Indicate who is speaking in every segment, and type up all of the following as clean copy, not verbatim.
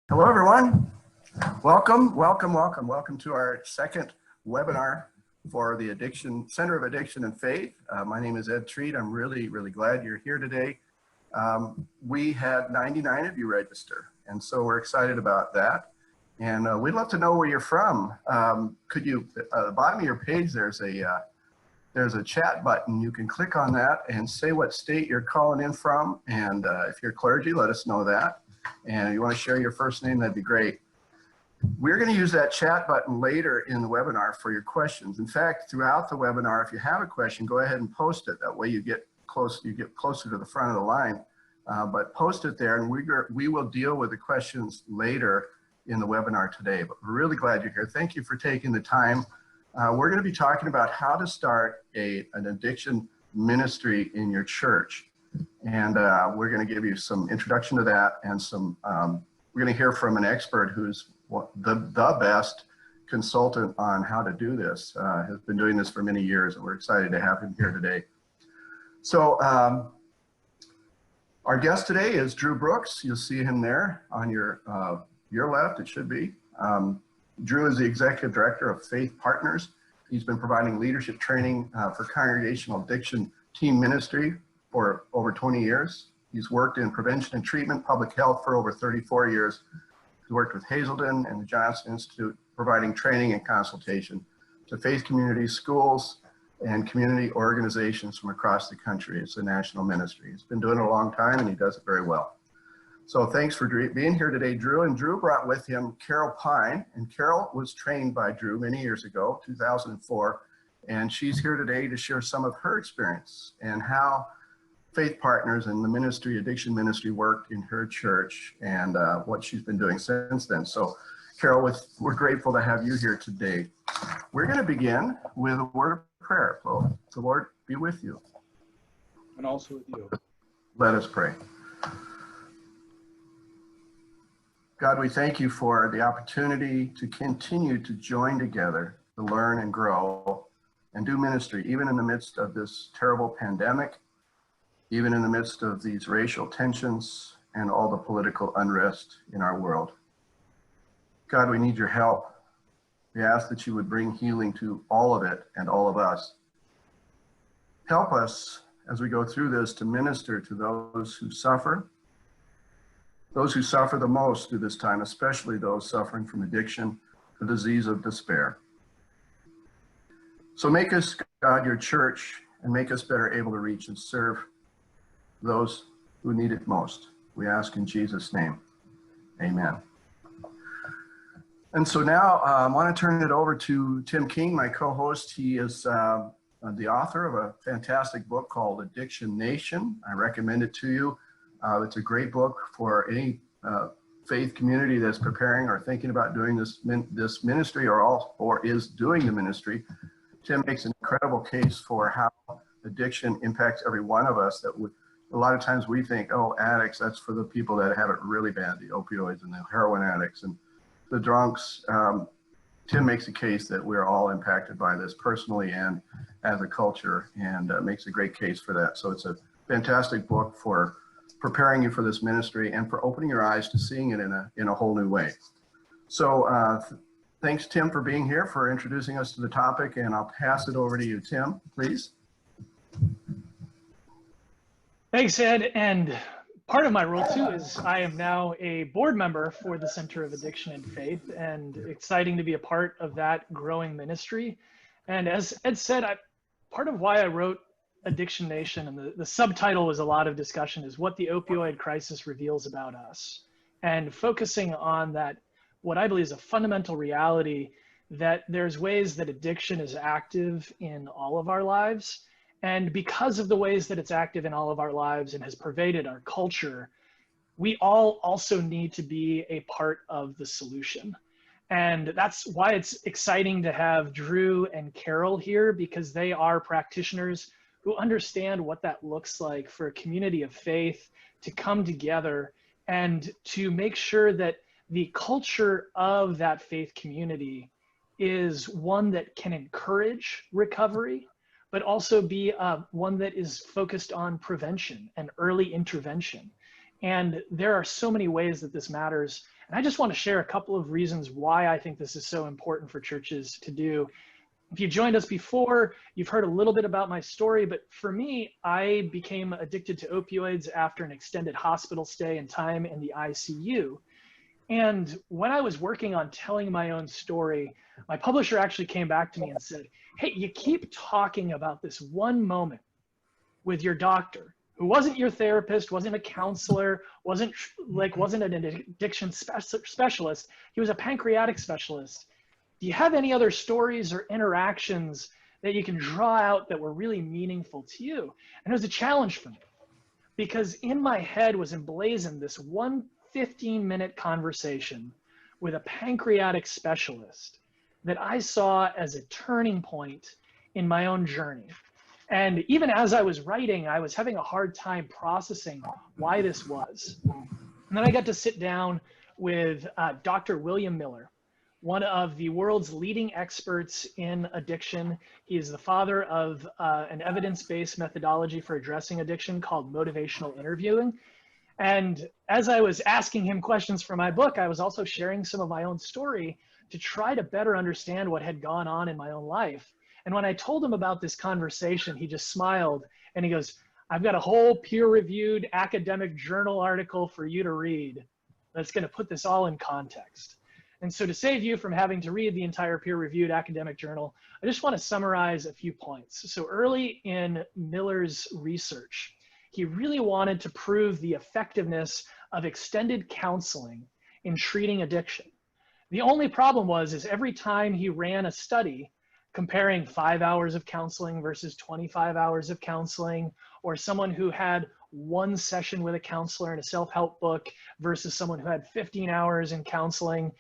Speaker 1: Hello, everyone. Welcome to our second webinar for the Center of Addiction and Faith. My name is Ed Treat. I'm really glad you're here today. We had 99 of you register, and so we're excited about that. And we'd love to know where you're from. Could you, at the bottom of your page, there's a chat button. You can click on that and say what state you're calling in from. And if you're clergy, let us know that. And if you want to share your first name, that'd be great. We're going to use that chat button later in the webinar for your questions. In fact, throughout the webinar, if you have a question, go ahead and post it. That way you get closer to the front of the line. But post it there, and we will deal with the questions later in the webinar today. But we're really glad you're here. Thank you for taking the time. We're going to be talking about how to start an addiction ministry in your church. And we're going to give you some introduction to that, and we're going to hear from an expert who's the best consultant on how to do this, has been doing this for many years, and we're excited to have him here today. So our guest today is Drew Brooks. You'll see him there on your left, it should be. Drew is the Executive Director of Faith Partners. He's been providing leadership training for congregational addiction team ministry for over 20 years. He's worked in prevention and treatment, public health for over 34 years. He's worked with Hazelden and the Johnson Institute, providing training and consultation to faith communities, schools, and community organizations from across the country. It's a national ministry. He's been doing it a long time, and he does it very well. So thanks for being here today, Drew. And Drew brought with him Carol Pine, and Carol was trained by Drew many years ago, 2004, and she's here today to share some of her experience and how Faith Partners and the ministry, addiction ministry, worked in her church, and what she's been doing since then. So Carol, we're grateful to have you here today. We're going to begin with a word of prayer. So the Lord be with you.
Speaker 2: And also with you.
Speaker 1: Let us pray. God, we thank you for the opportunity to continue to join together, to learn and grow and do ministry, even in the midst of this terrible pandemic, even in the midst of these racial tensions and all the political unrest in our world. God, we need your help. We ask that you would bring healing to all of it and all of us. Help us as we go through this to minister to those who suffer the most through this time, especially those suffering from addiction, the disease of despair. So make us, God, your church, and make us better able to reach and serve those who need it most. We ask in Jesus' name, amen. And so now I want to turn it over to Tim King, my co-host. He is the author of a fantastic book called Addiction Nation. I recommend it to you. It's a great book for any faith community that's preparing or thinking about doing this ministry or is doing the ministry. Tim makes an incredible case for how addiction impacts every one of us. A lot of times we think, oh, addicts, that's for the people that have it really bad, the opioids and the heroin addicts and the drunks. Tim makes a case that we're all impacted by this personally and as a culture, and makes a great case for that. So it's a fantastic book for preparing you for this ministry and for opening your eyes to seeing it in a whole new way. So thanks, Tim, for being here, for introducing us to the topic, and I'll pass it over to you, Tim, please.
Speaker 3: Thanks, Ed. And part of my role too is I am now a board member for the Center of Addiction and Faith, and exciting to be a part of that growing ministry. And as Ed said, part of why I wrote Addiction Nation, and the subtitle was a lot of discussion, is what the opioid crisis reveals about us, and focusing on that, what I believe is a fundamental reality, that there's ways that addiction is active in all of our lives. And because of the ways that it's active in all of our lives and has pervaded our culture, we all also need to be a part of the solution. And that's why it's exciting to have Drew and Carol here, because they are practitioners who understand what that looks like for a community of faith to come together and to make sure that the culture of that faith community is one that can encourage recovery, but also be one that is focused on prevention and early intervention. And there are so many ways that this matters. And I just want to share a couple of reasons why I think this is so important for churches to do. If you joined us before, you've heard a little bit about my story, but for me, I became addicted to opioids after an extended hospital stay and time in the ICU. And when I was working on telling my own story, my publisher actually came back to me and said, hey, you keep talking about this one moment with your doctor, who wasn't your therapist, wasn't a counselor, wasn't an addiction specialist. He was a pancreatic specialist. Do you have any other stories or interactions that you can draw out that were really meaningful to you? And it was a challenge for me, because in my head was emblazoned this one 15-minute conversation with a pancreatic specialist that I saw as a turning point in my own journey. And even as I was writing, I was having a hard time processing why this was. And then I got to sit down with Dr. William Miller, one of the world's leading experts in addiction. He is the father of an evidence-based methodology for addressing addiction called motivational interviewing. And as I was asking him questions for my book, I was also sharing some of my own story to try to better understand what had gone on in my own life. And when I told him about this conversation, he just smiled and he goes, I've got a whole peer-reviewed academic journal article for you to read that's going to put this all in context. And so to save you from having to read the entire peer-reviewed academic journal, I just want to summarize a few points. So early in Miller's research, he really wanted to prove the effectiveness of extended counseling in treating addiction. The only problem is every time he ran a study comparing 5 hours of counseling versus 25 hours of counseling, or someone who had one session with a counselor in a self-help book versus someone who had 15 hours in counseling,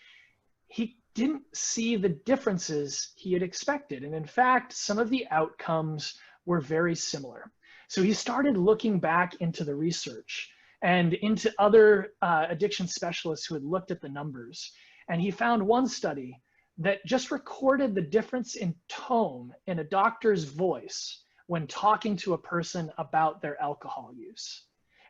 Speaker 3: he didn't see the differences he had expected. And in fact, some of the outcomes were very similar. So he started looking back into the research and into other addiction specialists who had looked at the numbers. And he found one study that just recorded the difference in tone in a doctor's voice when talking to a person about their alcohol use,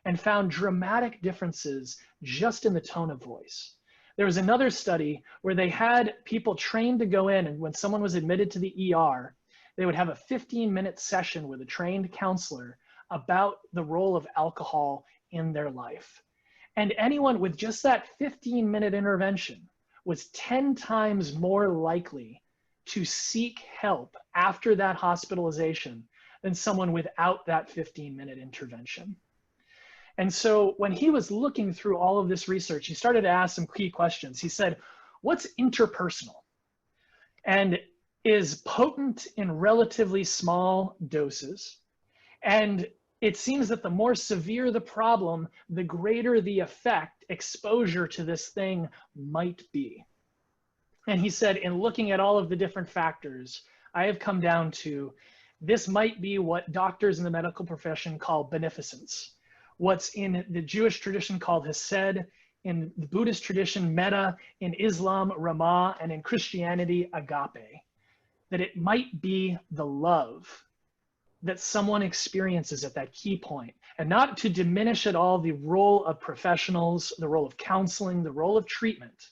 Speaker 3: and found dramatic differences just in the tone of voice. There was another study where they had people trained to go in, and when someone was admitted to the ER, they would have a 15-minute session with a trained counselor about the role of alcohol in their life. And anyone with just that 15-minute intervention was 10 times more likely to seek help after that hospitalization than someone without that 15-minute intervention. And so when he was looking through all of this research, he started to ask some key questions. He said, what's interpersonal and is potent in relatively small doses? And it seems that the more severe the problem, the greater the effect exposure to this thing might be. And he said, in looking at all of the different factors, I have come down to this might be what doctors in the medical profession call beneficence, what's in the Jewish tradition called hesed, in the Buddhist tradition metta, in Islam ramah, and in Christianity agape. That it might be the love that someone experiences at that key point, and not to diminish at all the role of professionals, the role of counseling, the role of treatment,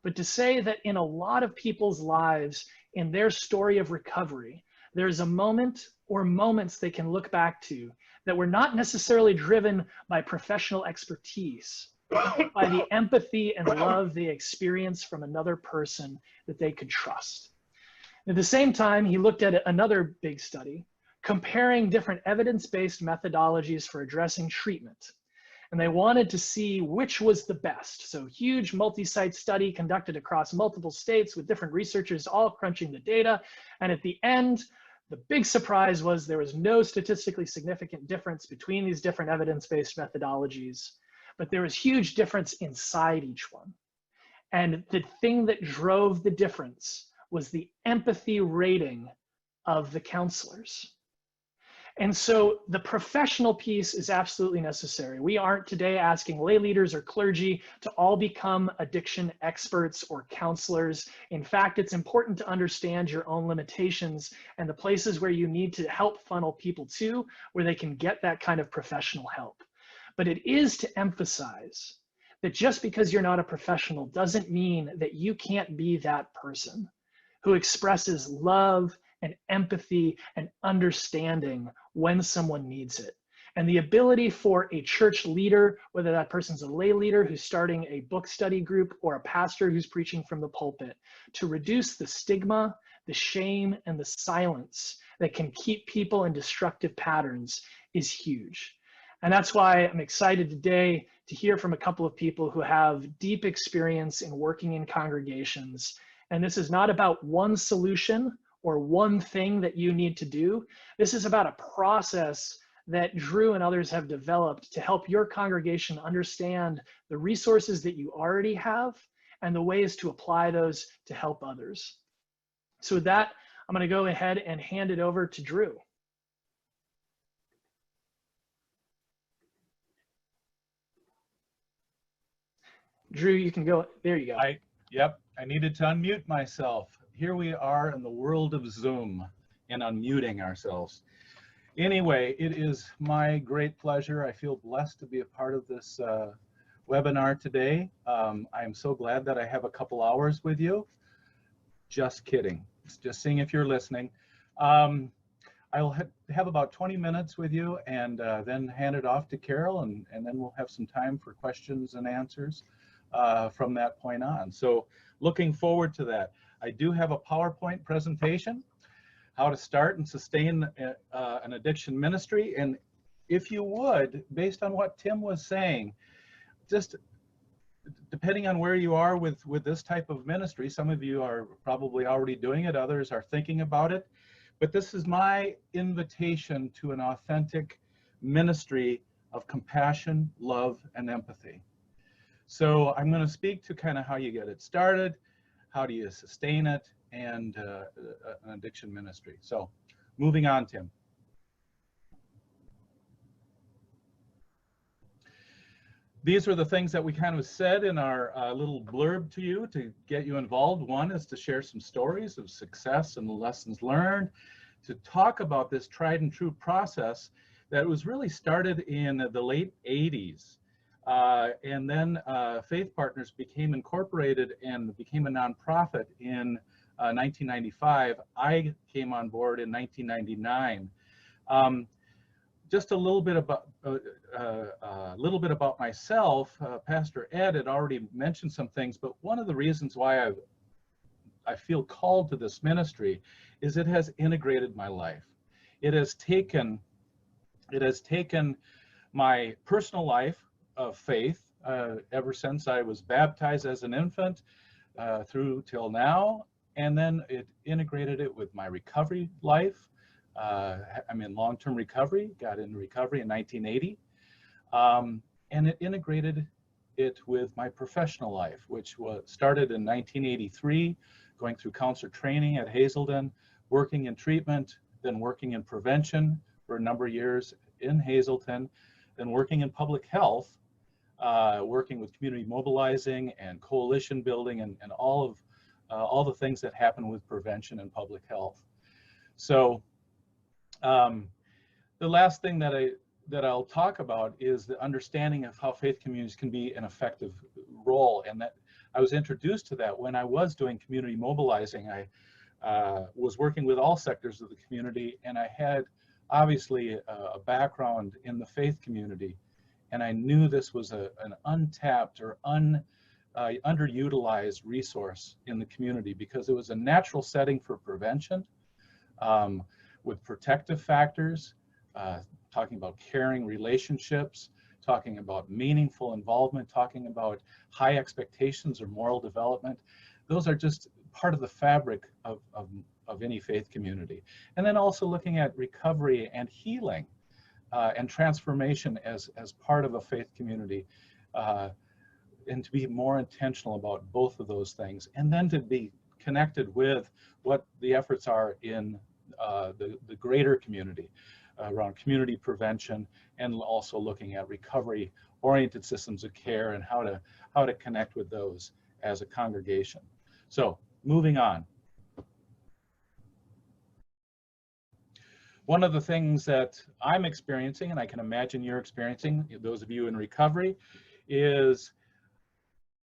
Speaker 3: but to say that in a lot of people's lives, in their story of recovery, there's a moment or moments they can look back to that were not necessarily driven by professional expertise, but by the empathy and love they experience from another person that they could trust. At the same time, he looked at another big study comparing different evidence-based methodologies for addressing treatment. And they wanted to see which was the best. So huge multi-site study conducted across multiple states with different researchers all crunching the data. And at the end, the big surprise was there was no statistically significant difference between these different evidence-based methodologies, but there was huge difference inside each one. And the thing that drove the difference was the empathy rating of the counselors. And so the professional piece is absolutely necessary. We aren't today asking lay leaders or clergy to all become addiction experts or counselors. In fact, it's important to understand your own limitations and the places where you need to help funnel people to, where they can get that kind of professional help. but it is to emphasize that just because you're not a professional doesn't mean that you can't be that person who expresses love and empathy and understanding when someone needs it. And the ability for a church leader, whether that person's a lay leader who's starting a book study group or a pastor who's preaching from the pulpit, to reduce the stigma, the shame, and the silence that can keep people in destructive patterns is huge. And that's why I'm excited today to hear from a couple of people who have deep experience in working in congregations. And this is not about one solution or one thing that you need to do. This is about a process that Drew and others have developed to help your congregation understand the resources that you already have and the ways to apply those to help others. So with that, I'm going to go ahead and hand it over to Drew. Drew, you can go. There you go.
Speaker 4: Yep, I needed to unmute myself. Here we are in the world of Zoom and unmuting ourselves. Anyway, it is my great pleasure. I feel blessed to be a part of this webinar today. I'm so glad that I have a couple hours with you. Just kidding. Just seeing if you're listening. I'll have about 20 minutes with you and then hand it off to Carol, and then we'll have some time for questions and answers from that point on. So looking forward to that. I do have a PowerPoint presentation, how to start and sustain an addiction ministry. And if you would, based on what Tim was saying, just depending on where you are with this type of ministry, some of you are probably already doing it, others are thinking about it, but this is my invitation to an authentic ministry of compassion, love, and empathy. So I'm going to speak to kind of how you get it started, how do you sustain it, and an addiction ministry. So moving on, Tim. These are the things that we kind of said in our little blurb to you to get you involved. One is to share some stories of success and lessons learned, to talk about this tried and true process that was really started in the late 80s. And then Faith Partners became incorporated and became a nonprofit in 1995. I came on board in 1999. Just a little bit about myself. Pastor Ed had already mentioned some things, but one of the reasons why I feel called to this ministry is it has integrated my life. It has taken my personal life of faith ever since I was baptized as an infant through till now, and then it integrated it with my recovery life. I'm in long-term recovery, got into recovery in 1980, and it integrated it with my professional life, which was started in 1983, going through counselor training at Hazelden, working in treatment, then working in prevention for a number of years in Hazelden, then working in public health, working with community mobilizing and coalition building and all the things that happen with prevention and public health. So the last thing that I'll talk about is the understanding of how faith communities can be an effective role, and that I was introduced to that when I was doing community mobilizing. I was working with all sectors of the community, and I had obviously a background in the faith community, and I knew this was an untapped or underutilized resource in the community because it was a natural setting for prevention with protective factors, talking about caring relationships, talking about meaningful involvement, talking about high expectations or moral development. Those are just part of the fabric of any faith community. And then also looking at recovery and healing and transformation as part of a faith community, and to be more intentional about both of those things, and then to be connected with what the efforts are in the greater community around community prevention, and also looking at recovery oriented systems of care and how to connect with those as a congregation. So moving on. One of the things that I'm experiencing, and I can imagine you're experiencing, those of you in recovery, is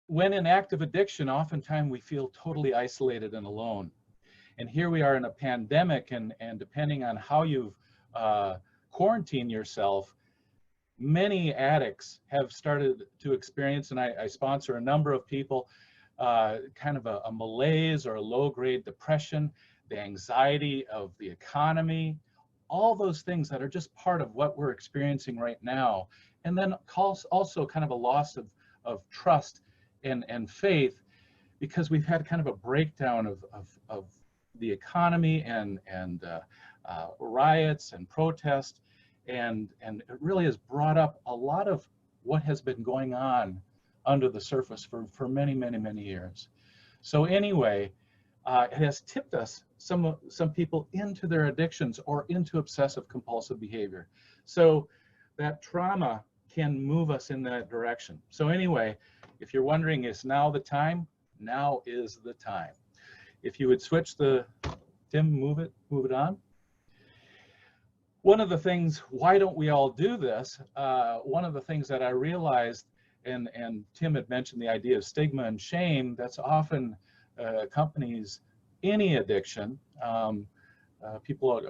Speaker 4: when in active addiction, oftentimes we feel totally isolated and alone. And here we are in a pandemic, and depending on how you've quarantined yourself, many addicts have started to experience, and I sponsor a number of people, kind of a malaise or a low-grade depression, the anxiety of the economy, all those things that are just part of what we're experiencing right now. And then also kind of a loss of trust and faith, because we've had kind of a breakdown of the economy and riots and protests, and it really has brought up a lot of what has been going on under the surface for many, many, many years. So anyway, it has tipped us, some people, into their addictions or into obsessive compulsive behavior. So that trauma can move us in that direction. So anyway, if you're wondering, is now the time? Now is the time. If you would switch Tim, move it on. One of the things, why don't we all do this? One of the things that I realized, and Tim had mentioned the idea of stigma and shame, that's often accompanies any addiction. People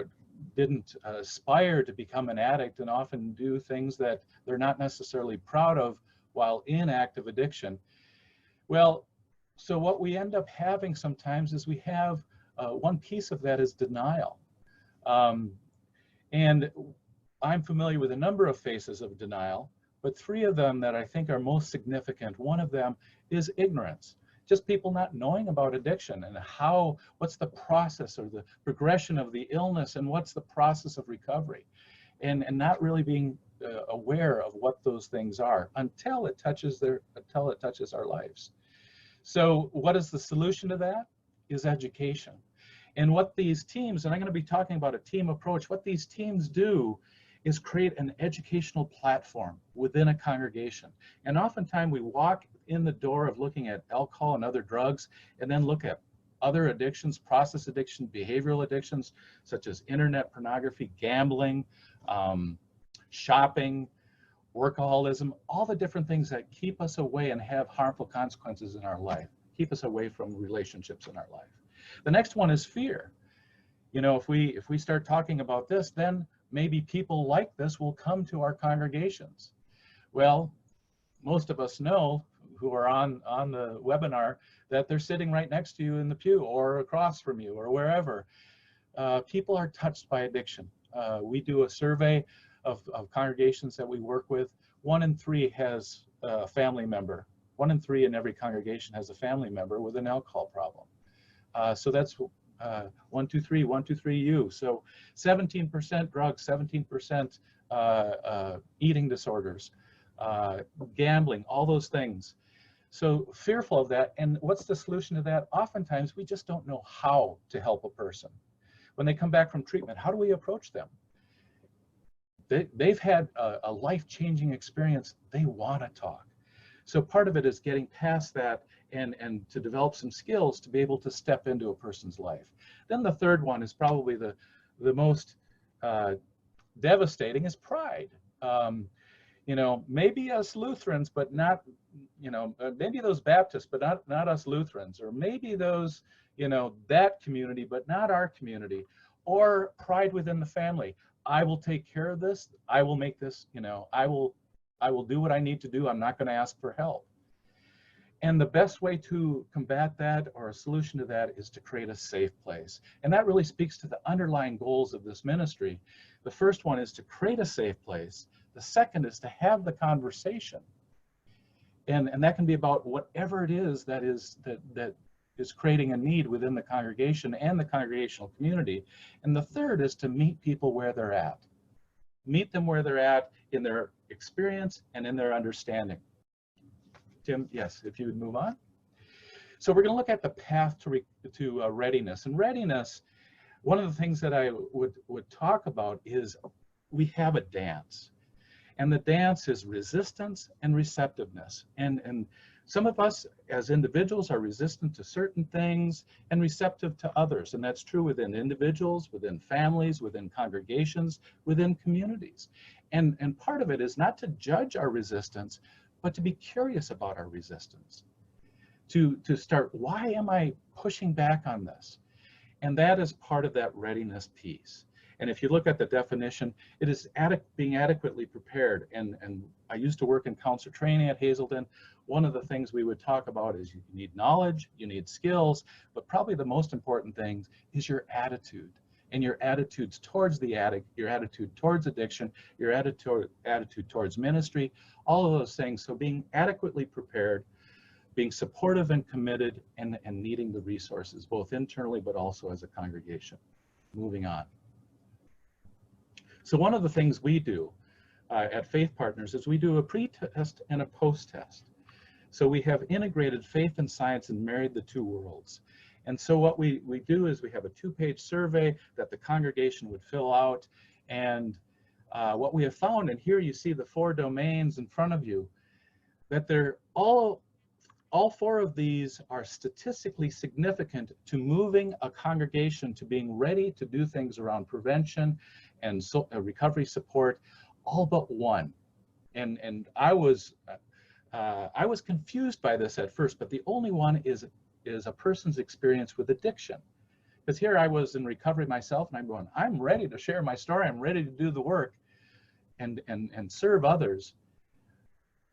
Speaker 4: didn't aspire to become an addict and often do things that they're not necessarily proud of while in active addiction. Well, so what we end up having sometimes is we have one piece of that is denial. And I'm familiar with a number of phases of denial, but three of them that I think are most significant. One of them is ignorance. Just people not knowing about addiction and what's the process or the progression of the illness and what's the process of recovery, and not really being aware of what those things are until it touches our lives. So what is the solution to that? Is education. And what these teams, and I'm going to be talking about a team approach, what these teams do is create an educational platform within a congregation. And oftentimes we walk in the door of looking at alcohol and other drugs, and then look at other addictions, process addiction, behavioral addictions, such as internet pornography, gambling, shopping, workaholism, all the different things that keep us away and have harmful consequences in our life, keep us away from relationships in our life. The next one is fear. You know, if we start talking about this, then maybe people like this will come to our congregations. Well, most of us know, who are on the webinar, that they're sitting right next to you in the pew or across from you or wherever. People are touched by addiction. We do a survey of congregations that we work with. 1 in 3 has a family member. 1 in 3 in every congregation has a family member with an alcohol problem. So that's 1, 2, 3, 1, 2, 3, you. So 17% drugs, 17% eating disorders, gambling, all those things. So fearful of that. And what's the solution to that? Oftentimes we just don't know how to help a person. When they come back from treatment, how do we approach them? They've had a life-changing experience. They want to talk. So part of it is getting past that and to develop some skills to be able to step into a person's life. Then the third one is probably the most devastating, is pride. You know, maybe us Lutherans, but not, you know, maybe those Baptists, but not us Lutherans, or maybe those, you know, that community, but not our community, or pride within the family. I will take care of this. I will make this, you know, I will do what I need to do. I'm not going to ask for help. And the best way to combat that, or a solution to that, is to create a safe place. And that really speaks to the underlying goals of this ministry. The first one is to create a safe place. The second is to have the conversation. And that can be about whatever it is that is creating a need within the congregation and the congregational community. And the third is to meet people where they're at. Meet them where they're at in their experience and in their understanding. Tim, yes, if you would move on. So we're going to look at the path to readiness. And readiness, one of the things that I would talk about is we have a dance. And the dance is resistance and receptiveness. And Some of us as individuals are resistant to certain things and receptive to others, and that's true within individuals, within families, within congregations, within communities. And part of it is not to judge our resistance, but to be curious about our resistance. To start, why am I pushing back on this? And that is part of that readiness piece. And if you look at the definition, it is being adequately prepared. And I used to work in counselor training at Hazelden. One of the things we would talk about is you need knowledge, you need skills, but probably the most important thing is your attitude. And your attitudes towards the addict, your attitude towards addiction, your attitude towards ministry, all of those things. So being adequately prepared, being supportive and committed, and needing the resources, both internally but also as a congregation. Moving on. So one of the things we do at Faith Partners is we do a pre-test and a post-test. So we have integrated faith and science and married the two worlds. And so what we do is we have a 2-page survey that the congregation would fill out. And what we have found, and here you see the 4 domains in front of you, that they're all 4 of these are statistically significant to moving a congregation to being ready to do things around prevention and recovery support, all but one. And I was confused by this at first, but the only one is a person's experience with addiction. Because here I was in recovery myself, and I'm going, I'm ready to share my story, I'm ready to do the work and serve others.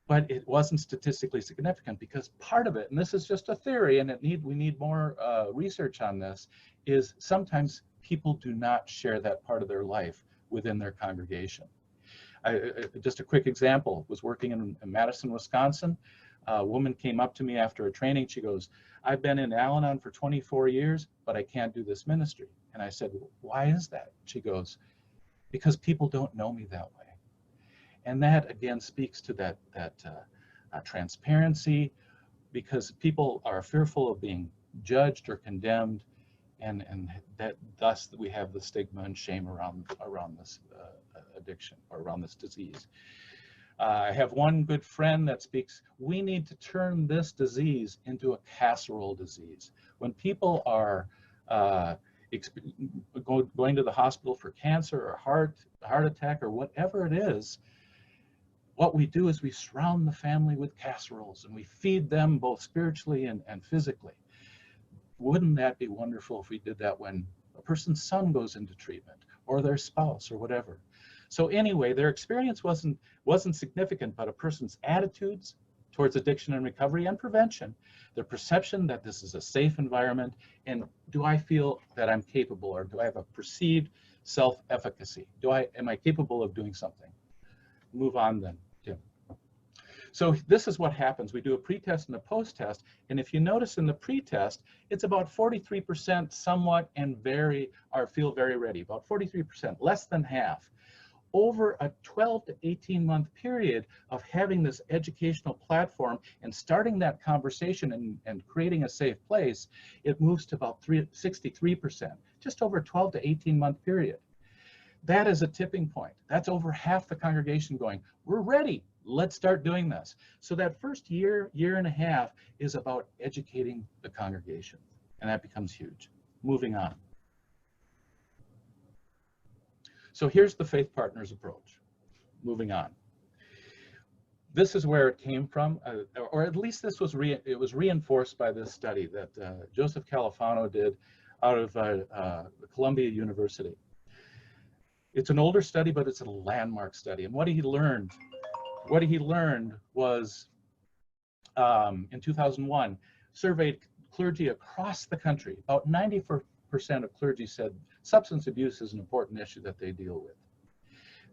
Speaker 4: But it wasn't statistically significant, because part of it, and this is just a theory, and we need more research on this, is sometimes people do not share that part of their life within their congregation. Just a quick example, was working in Madison, Wisconsin. A woman came up to me after a training. She goes, I've been in Al-Anon for 24 years, but I can't do this ministry. And I said, well, why is that? She goes, because people don't know me that way. And that again speaks to that transparency, because people are fearful of being judged or condemned, and that thus we have the stigma and shame around this addiction, or around this disease. I have one good friend that speaks, we need to turn this disease into a casserole disease. When people are going to the hospital for cancer or heart attack or whatever it is, what we do is we surround the family with casseroles and we feed them both spiritually and physically. Wouldn't that be wonderful if we did that when a person's son goes into treatment, or their spouse, or whatever? So anyway, their experience wasn't significant, but a person's attitudes towards addiction and recovery and prevention, their perception that this is a safe environment, and do I feel that I'm capable, or do I have a perceived self-efficacy? Am I capable of doing something? Move on then, Tim. So this is what happens. We do a pre-test and a post-test, and if you notice in the pre-test, it's about 43% somewhat and feel very ready, about 43%, less than half. Over a 12 to 18 month period of having this educational platform and starting that conversation and creating a safe place, it moves to about 63%, just over a 12 to 18 month period. That is a tipping point. That's over half the congregation going, we're ready, let's start doing this. So that first year and a half is about educating the congregation, and that becomes huge. Moving on. So here's the Faith Partners approach. Moving on. This is where it came from, or at least it was reinforced by this study that Joseph Califano did out of Columbia University. It's an older study, but it's a landmark study. And what he learned was, in 2001, surveyed clergy across the country. About 94% of clergy said substance abuse is an important issue that they deal with.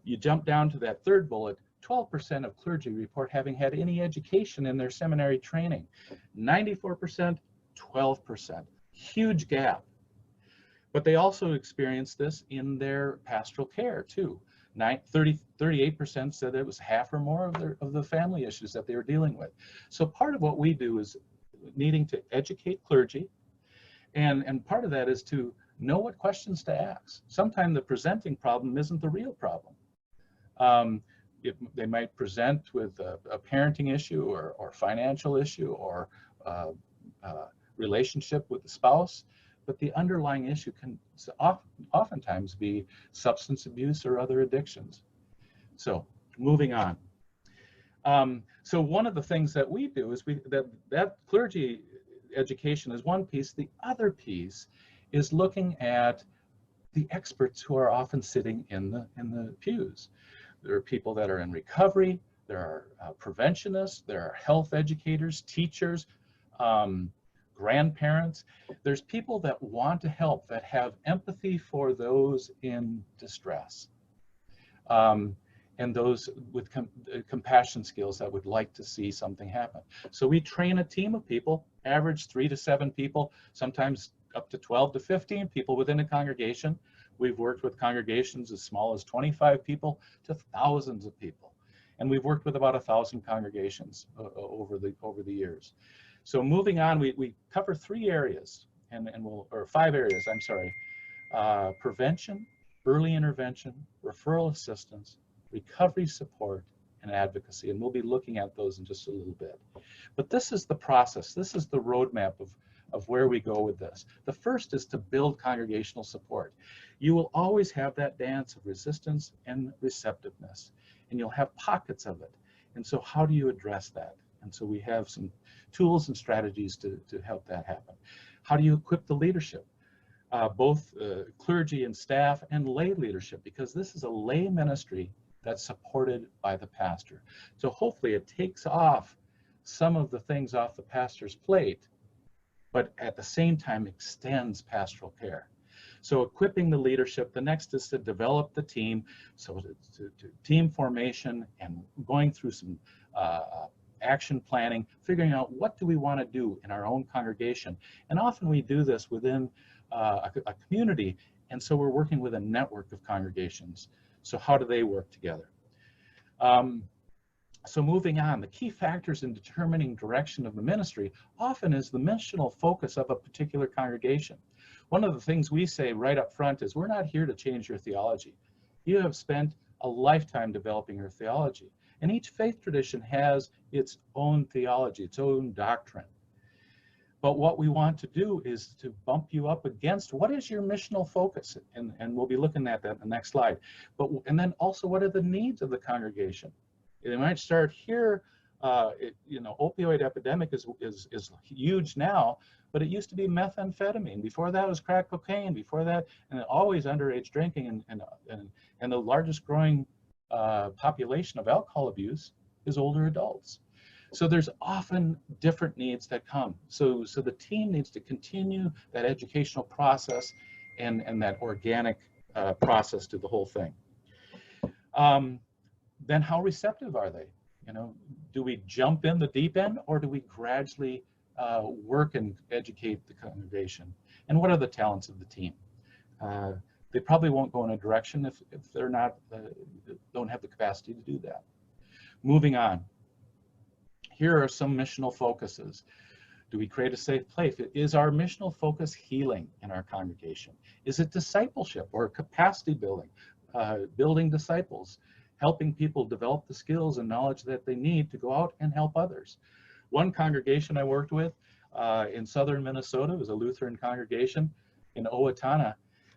Speaker 4: You jump down to that third bullet, 12% of clergy report having had any education in their seminary training. 94%, 12%. Huge gap. But they also experienced this in their pastoral care too. 38% said it was half or more of the family issues that they were dealing with. So part of what we do is needing to educate clergy, and part of that is to know what questions to ask. Sometimes the presenting problem isn't the real problem. they might present with a parenting issue or financial issue or relationship with the spouse, but the underlying issue can oftentimes be substance abuse or other addictions. So moving on. So one of the things that we do is that clergy education is one piece. The other piece is looking at the experts who are often sitting in the pews. There are people that are in recovery, there are preventionists, there are health educators, teachers, grandparents. There's people that want to help, that have empathy for those in distress, and those with compassion skills that would like to see something happen. So we train a team of people, average 3 to 7 people, sometimes up to 12 to 15 people within a congregation. We've worked with congregations as small as 25 people to thousands of people. And we've worked with about 1,000 congregations over the years. So moving on, we cover 3 areas, or 5 areas, I'm sorry. Prevention, early intervention, referral assistance, recovery support, and advocacy. And we'll be looking at those in just a little bit. But this is the process. This is the roadmap of where we go with this. The first is to build congregational support. You will always have that dance of resistance and receptiveness, and you'll have pockets of it. And so how do you address that? And so we have some tools and strategies to help that happen. How do you equip the leadership? Both clergy and staff and lay leadership, because this is a lay ministry that's supported by the pastor. So hopefully it takes off some of the things off the pastor's plate, but at the same time extends pastoral care. So equipping the leadership, the next is to develop the team, so to team formation and going through some action planning, figuring out what do we want to do in our own congregation. And often we do this within a community, and so we're working with a network of congregations. So how do they work together? So moving on, the key factors in determining direction of the ministry often is the missional focus of a particular congregation. One of the things we say right up front is we're not here to change your theology. You have spent a lifetime developing your theology, and each faith tradition has its own theology, its own doctrine. But what we want to do is to bump you up against what is your missional focus, and we'll be looking at that in the next slide. And then also, what are the needs of the congregation? They might start here. Opioid epidemic is huge now, but it used to be methamphetamine. Before that was crack cocaine. Before that, and always underage drinking, and the largest growing population of alcohol abuse is older adults. So there's often different needs that come. So the team needs to continue that educational process and that organic process to the whole thing. Then how receptive are they? Do we jump in the deep end, or do we gradually work and educate the congregation? And what are the talents of the team? They probably won't go in a direction if they're not don't have the capacity to do that. Moving on. Here are some missional focuses. Do we create a safe place? Is our missional focus healing in our congregation? Is it discipleship or capacity building, building disciples, helping people develop the skills and knowledge that they need to go out and help others? One congregation I worked with in southern Minnesota was a Lutheran congregation in Owatonna.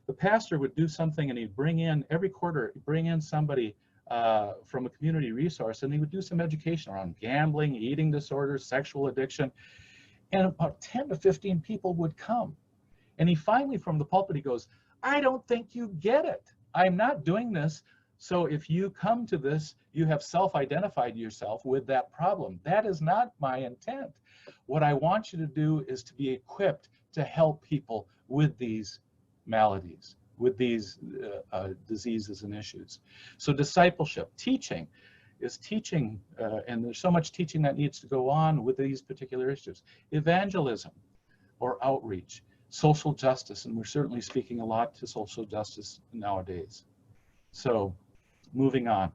Speaker 4: The pastor would do something, and he'd bring in every quarter, somebody from a community resource, and he would do some education around gambling, eating disorders, sexual addiction, and about 10 to 15 people would come. And he finally, from the pulpit, he goes, "I don't think you get it. I'm not doing this. So if you come to this, you have self-identified yourself with that problem. That is not my intent. What I want you to do is to be equipped to help people with these maladies, with these diseases and issues." So discipleship, teaching, and there's so much teaching that needs to go on with these particular issues. Evangelism or outreach, social justice, and we're certainly speaking a lot to social justice nowadays. So moving on.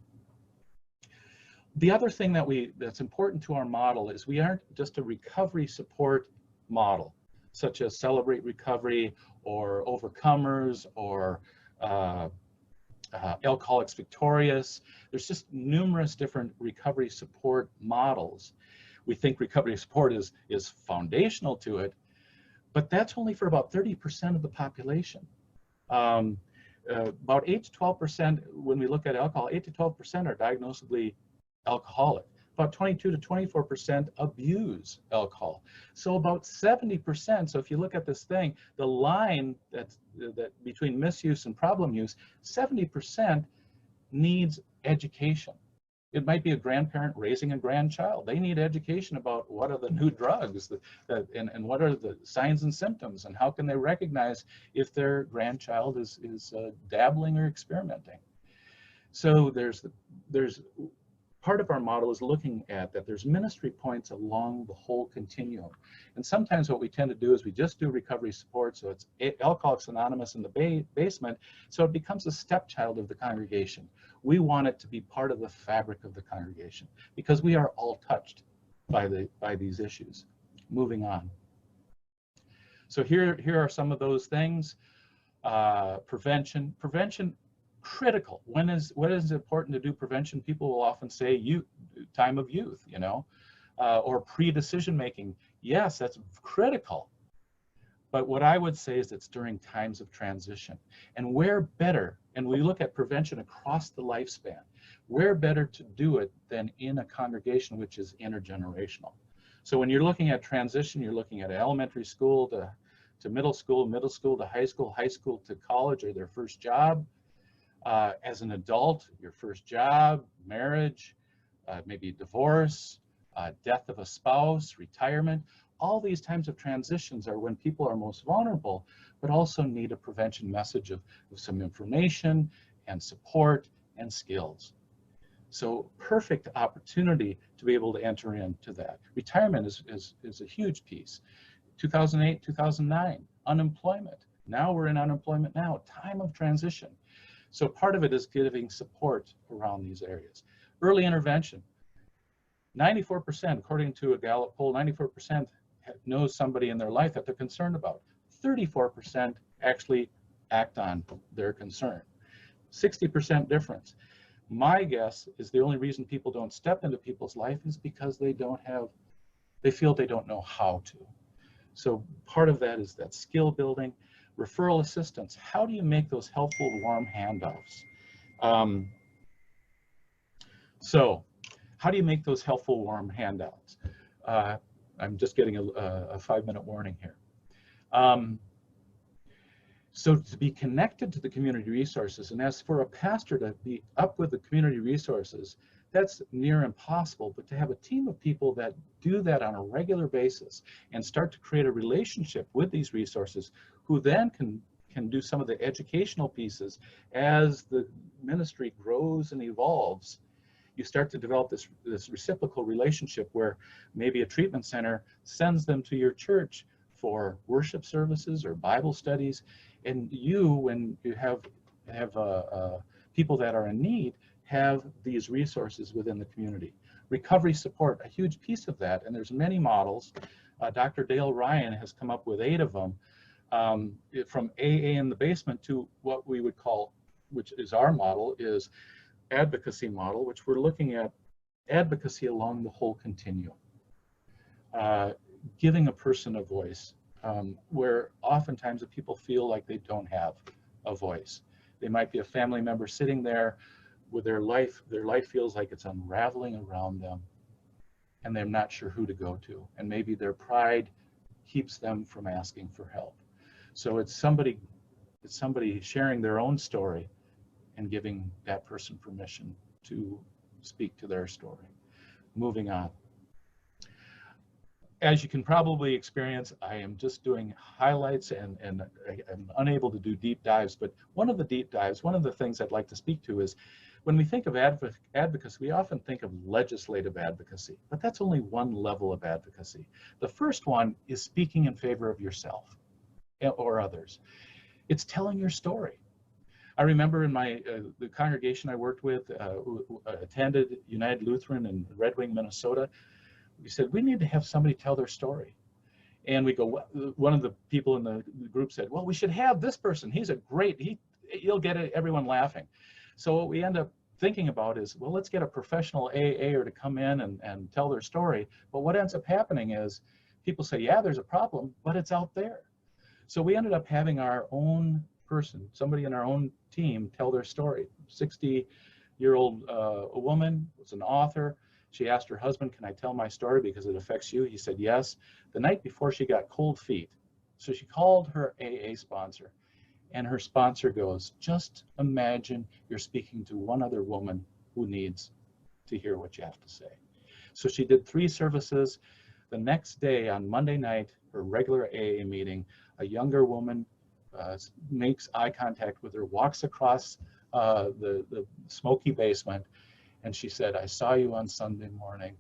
Speaker 4: The other thing that's important to our model is we aren't just a recovery support model, such as Celebrate Recovery or Overcomers or Alcoholics Victorious. There's just numerous different recovery support models. We think recovery support is foundational to it, but that's only for about 30% of the population. About 8 to 12%, when we look at alcohol, 8 to 12% are diagnosably alcoholic. About 22 to 24% abuse alcohol. So about 70%, so if you look at this thing, the line that between misuse and problem use, 70% needs education. It might be a grandparent raising a grandchild. They need education about what are the new drugs and what are the signs and symptoms, and how can they recognize if their grandchild is dabbling or experimenting. So there's part of our model is looking at that there's ministry points along the whole continuum. And sometimes what we tend to do is we just do recovery support, so it's Alcoholics Anonymous in the basement, so it becomes a stepchild of the congregation. We want it to be part of the fabric of the congregation because we are all touched by these issues. Moving on. So here are some of those things. Prevention. Critical. When is important to do prevention? People will often say time of youth, or pre-decision making. Yes, that's critical. But what I would say is it's during times of transition. And where better, and we look at prevention across the lifespan, where better to do it than in a congregation which is intergenerational. So when you're looking at transition, you're looking at elementary school to middle school to high school to college or their first job. As an adult, your first job, marriage, maybe divorce, death of a spouse, retirement, all these times of transitions are when people are most vulnerable, but also need a prevention message of some information and support and skills. So perfect opportunity to be able to enter into that. Retirement is a huge piece. 2008, 2009, unemployment. Now we're in unemployment now, time of transition. So part of it is giving support around these areas. Early intervention. 94%, according to a Gallup poll, 94% knows somebody in their life that they're concerned about. 34% actually act on their concern. 60% difference. My guess is the only reason people don't step into people's life is because they feel they don't know how to. So part of that is that skill building. Referral assistance. How do you make those helpful, warm handoffs? So how do you make those helpful, warm handouts? I'm just getting a 5-minute warning here. So to be connected to the community resources, and as for a pastor to be up with the community resources, that's near impossible, but to have a team of people that do that on a regular basis and start to create a relationship with these resources, who then can do some of the educational pieces as the ministry grows and evolves, you start to develop this reciprocal relationship where maybe a treatment center sends them to your church for worship services or Bible studies, and you, when you have people that are in need, have these resources within the community. Recovery support, a huge piece of that, and there's many models. Dr. Dale Ryan has come up with 8 of them, from AA in the basement to what we would call, which is our model, is advocacy model, which we're looking at advocacy along the whole continuum. Giving a person a voice, where oftentimes the people feel like they don't have a voice. They might be a family member sitting there with their life feels like it's unraveling around them, and they're not sure who to go to. And maybe their pride keeps them from asking for help. So it's somebody sharing their own story and giving that person permission to speak to their story. Moving on. As you can probably experience, I am just doing highlights and I'm unable to do deep dives, but one of the things I'd like to speak to is, when we think of advocacy, we often think of legislative advocacy, but that's only one level of advocacy. The first one is speaking in favor of yourself or others. It's telling your story. I remember in the congregation I worked with, who attended United Lutheran in Red Wing, Minnesota, we said, we need to have somebody tell their story. And we go, one of the people in the group said, well, we should have this person. He's he'll get everyone laughing. So what we end up thinking about is, well, let's get a professional AAer to come in and tell their story. But what ends up happening is people say, yeah, there's a problem, but it's out there. So we ended up having our own person, somebody in our own team, tell their story. 60-year-old a woman, was an author. She asked her husband, can I tell my story because it affects you? He said yes. The night before, she got cold feet. So she called her AA sponsor, and her sponsor goes, just imagine you're speaking to one other woman who needs to hear what you have to say. So she did 3 services. The next day, on Monday night, her regular AA meeting, a younger woman makes eye contact with her, walks across the smoky basement, and she said, I saw you on Sunday morning,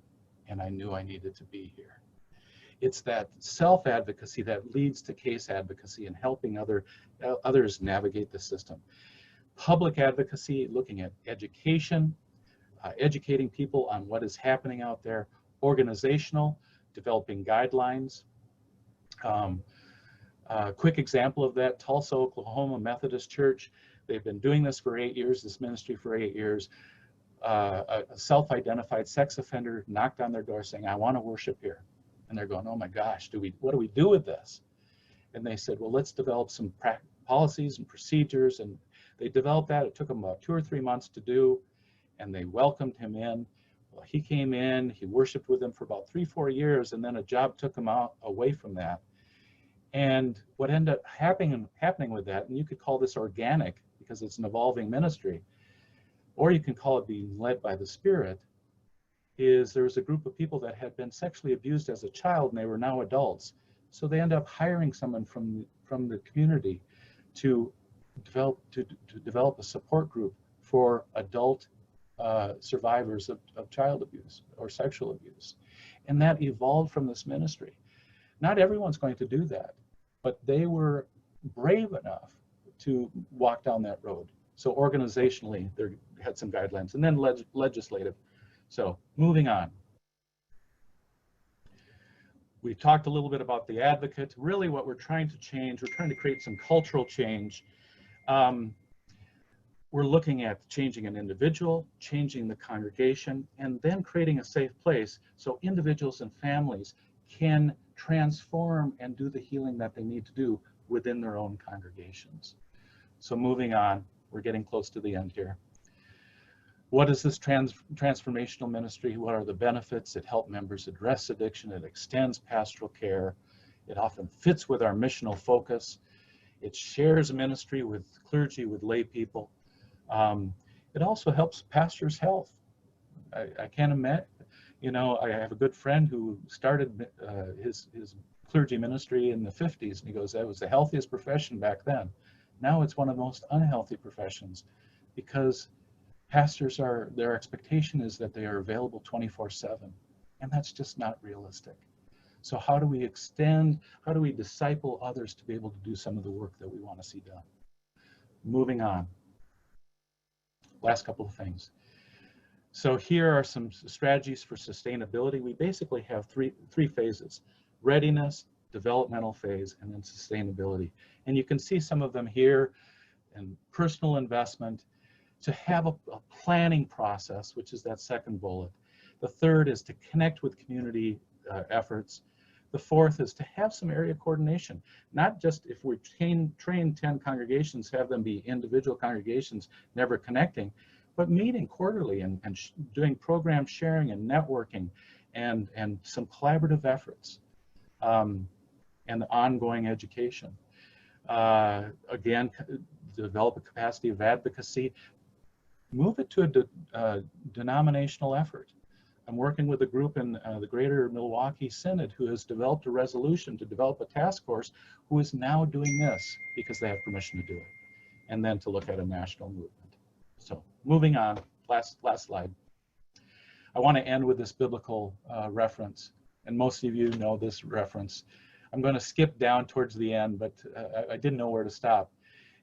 Speaker 4: and I knew I needed to be here. It's that self-advocacy that leads to case advocacy and helping others navigate the system. Public advocacy, looking at education, educating people on what is happening out there. Organizational, developing guidelines. Quick example of that, Tulsa, Oklahoma Methodist Church. They've been doing this for 8 years, this ministry for 8 years. A self-identified sex offender knocked on their door saying, I want to worship here. And they're going, oh my gosh, what do we do with this? And they said, well, let's develop some policies and procedures. And they developed that. It took them about 2 or 3 months to do, and they welcomed him in. Well, he came in, he worshiped with them for about 3-4 years, and then a job took him away from that. And what ended up happening with that, and you could call this organic because it's an evolving ministry, or you can call it being led by the Spirit, is there was a group of people that had been sexually abused as a child, and they were now adults. So they end up hiring someone from the community to develop a support group for adult survivors of child abuse or sexual abuse. And that evolved from this ministry. Not everyone's going to do that, but they were brave enough to walk down that road. So organizationally, they had some guidelines, and then legislative. So moving on. We talked a little bit about the advocate. Really what we're trying to change, we're trying to create some cultural change. We're looking at changing an individual, changing the congregation, and then creating a safe place so individuals and families can transform and do the healing that they need to do within their own congregations. So moving on, we're getting close to the end here. What is this transformational ministry? What are the benefits? It helps members address addiction. It extends pastoral care. It often fits with our missional focus. It shares ministry with clergy, with lay people. It also helps pastors' health. I can't imagine, you know, I have a good friend who started his clergy ministry in the 50s, and he goes, that was the healthiest profession back then. Now it's one of the most unhealthy professions because pastors their expectation is that they are available 24/7, and that's just not realistic. So how do we disciple others to be able to do some of the work that we want to see done? Moving on. Last couple of things. So here are some strategies for sustainability. We basically have three phases: readiness, developmental phase, and then sustainability. And you can see some of them here, and personal investment, to have a planning process, which is that second bullet. The third is to connect with community efforts. The fourth is to have some area coordination, not just if we train 10 congregations, have them be individual congregations never connecting, but meeting quarterly and doing program sharing and networking and some collaborative efforts and ongoing education. Again, develop a capacity of advocacy. Move it to a denominational effort. I'm working with a group in the greater Milwaukee Synod who has developed a resolution to develop a task force who is now doing this because they have permission to do it, and then to look at a national movement. So moving on, last slide. I want to end with this biblical reference, and most of you know this reference. I'm going to skip down towards the end, but I didn't know where to stop.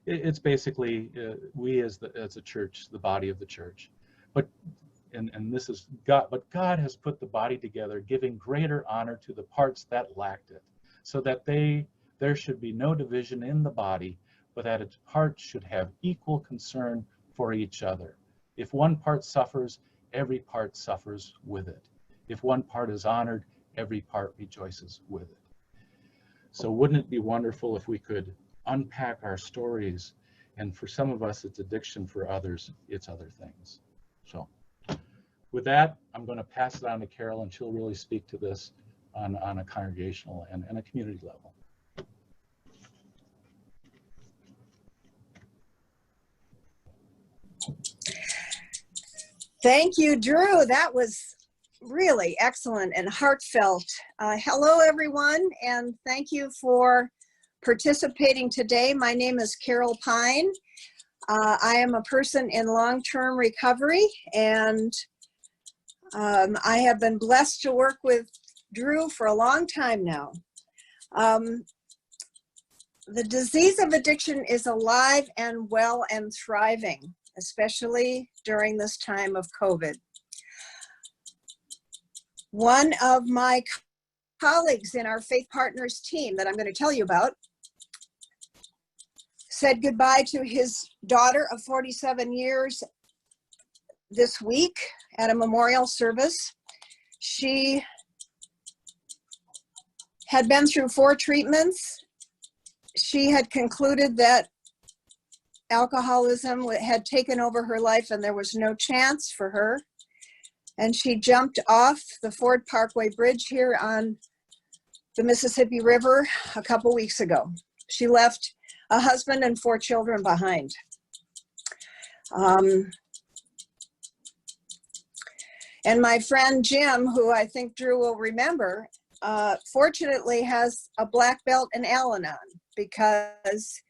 Speaker 4: It's basically we as a church, the body of the church, and this is God. But God has put the body together, giving greater honor to the parts that lacked it, so that there should be no division in the body, but that its parts should have equal concern for each other. If one part suffers, every part suffers with it. If one part is honored, every part rejoices with it. So wouldn't it be wonderful if we could unpack our stories? And for some of us, it's addiction. For others, it's other things. So with that, I'm going to pass it on to Carol, and she'll really speak to this on a congregational and a community level.
Speaker 5: Thank you, Drew. That was really excellent and heartfelt. Hello, everyone, and thank you for participating today. My name is Carol Pine. I am a person in long-term recovery, and I have been blessed to work with Drew for a long time now. The disease of addiction is alive and well and thriving, especially during this time of COVID. One of my colleagues in our Faith Partners team that I'm going to tell you about said goodbye to his daughter of 47 years this week at a memorial service. She had been through 4 treatments. She had concluded that alcoholism had taken over her life and there was no chance for her. And she jumped off the Ford Parkway Bridge here on the Mississippi River a couple weeks ago. She left a husband and 4 children behind. And my friend Jim, who I think Drew will remember, fortunately has a black belt in Al-Anon because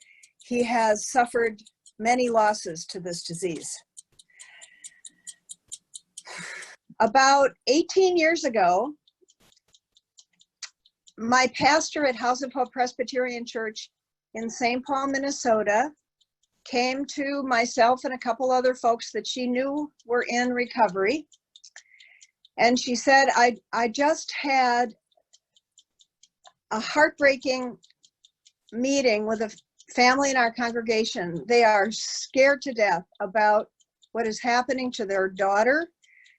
Speaker 5: he has suffered many losses to this disease. About 18 years ago, my pastor at House of Hope Presbyterian Church in St. Paul, Minnesota, came to myself and a couple other folks that she knew were in recovery. And she said, I just had a heartbreaking meeting with a family in our congregation. They are scared to death about what is happening to their daughter.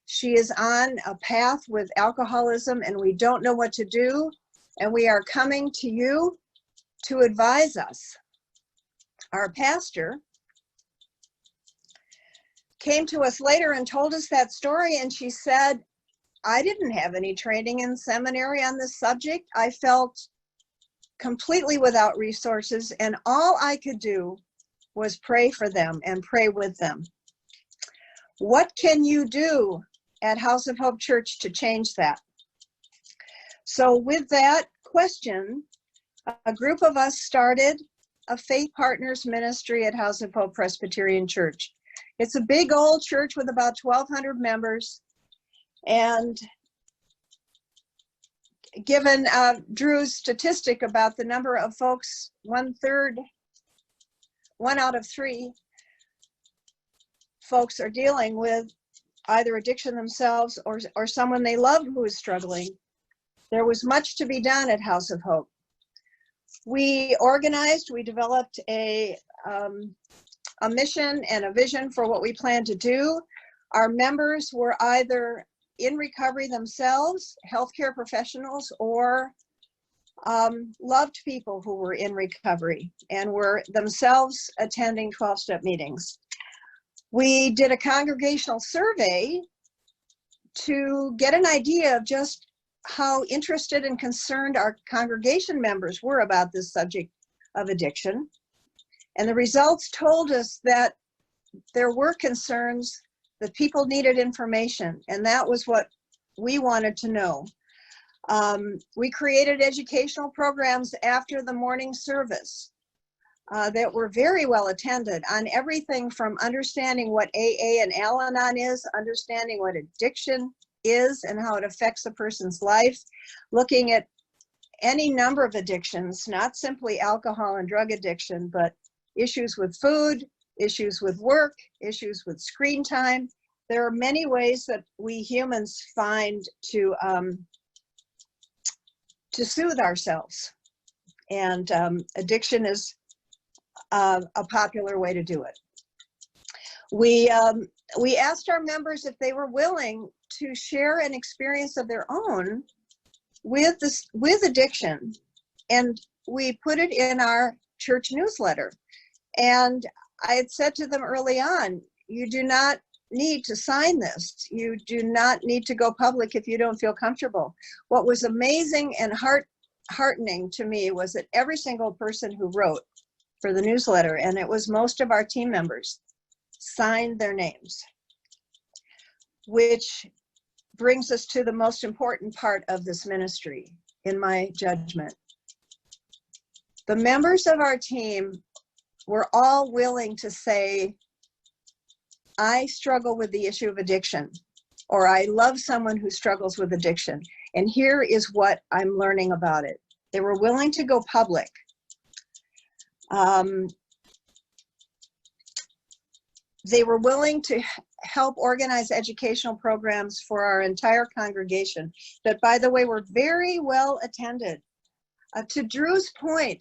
Speaker 5: She is on a path with alcoholism and we don't know what to do. And we are coming to you to advise us. Our pastor came to us later and told us that story, and she said, I didn't have any training in seminary on this subject. I felt completely without resources, and all I could do was pray for them and pray with them. What can you do at House of Hope Church to change that? So with that question, a group of us started a Faith Partners ministry at House of Hope Presbyterian Church. It's a big old church with about 1,200 members. And given Drew's statistic about the number of folks, 1/3, 1 out of 3 folks are dealing with either addiction themselves or someone they love who is struggling, there was much to be done at House of Hope. We organized, we developed a mission and a vision for what we plan to do. Our members were either in recovery themselves, healthcare professionals, or loved people who were in recovery and were themselves attending 12-step meetings. We did a congregational survey to get an idea of just how interested and concerned our congregation members were about this subject of addiction. And the results told us that there were concerns, that people needed information, and that was what we wanted to know. We created educational programs after the morning service that were very well attended on everything from understanding what AA and Al-Anon is, understanding what addiction is and how it affects a person's life, looking at any number of addictions, not simply alcohol and drug addiction, but issues with food, issues with work, issues with screen time. There are many ways that we humans find to soothe ourselves. And addiction is a popular way to do it. We asked our members if they were willing to share an experience of their own with addiction, and we put it in our church newsletter. And I had said to them early on, you do not need to sign this. You do not need to go public if you don't feel comfortable. What was amazing and heartening to me was that every single person who wrote for the newsletter, and it was most of our team members, signed their names, which brings us to the most important part of this ministry, in my judgment. The members of our team were all willing to say, I struggle with the issue of addiction, or I love someone who struggles with addiction, and here is what I'm learning about it. They were willing to go public. They were willing to help organize educational programs for our entire congregation that, by the way, were very well attended. To Drew's point,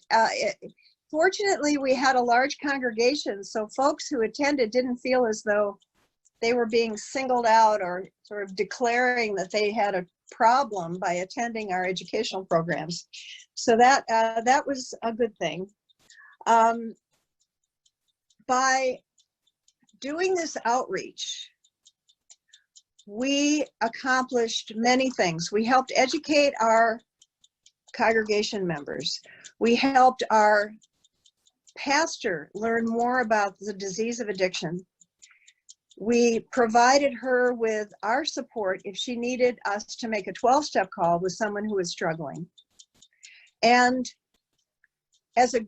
Speaker 5: fortunately, we had a large congregation, so folks who attended didn't feel as though they were being singled out or sort of declaring that they had a problem by attending our educational programs. So that was a good thing. By doing this outreach, we accomplished many things. We helped educate our congregation members. We helped our pastor learn more about the disease of addiction. We provided her with our support if she needed us to make a 12-step call with someone who was struggling. And as a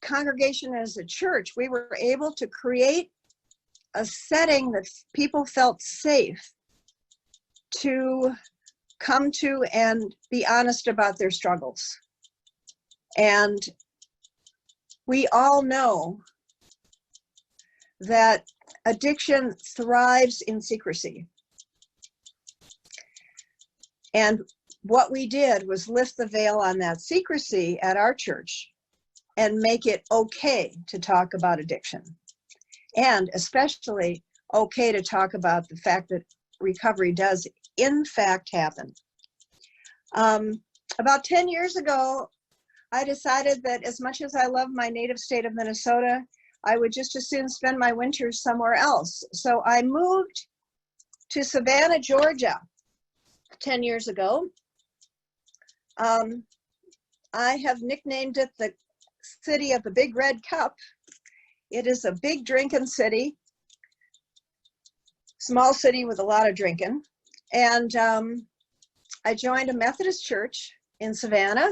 Speaker 5: congregation, as a church, we were able to create a setting that people felt safe to come to and be honest about their struggles. And we all know that addiction thrives in secrecy. And what we did was lift the veil on that secrecy at our church and make it okay to talk about addiction. And especially okay to talk about the fact that recovery does in fact happen. About 10 years ago, I decided that as much as I love my native state of Minnesota, I would just as soon spend my winters somewhere else. So I moved to Savannah, Georgia 10 years ago. I have nicknamed it the city of the Big Red Cup. It is a big drinking city, small city with a lot of drinking. And I joined a Methodist church in Savannah.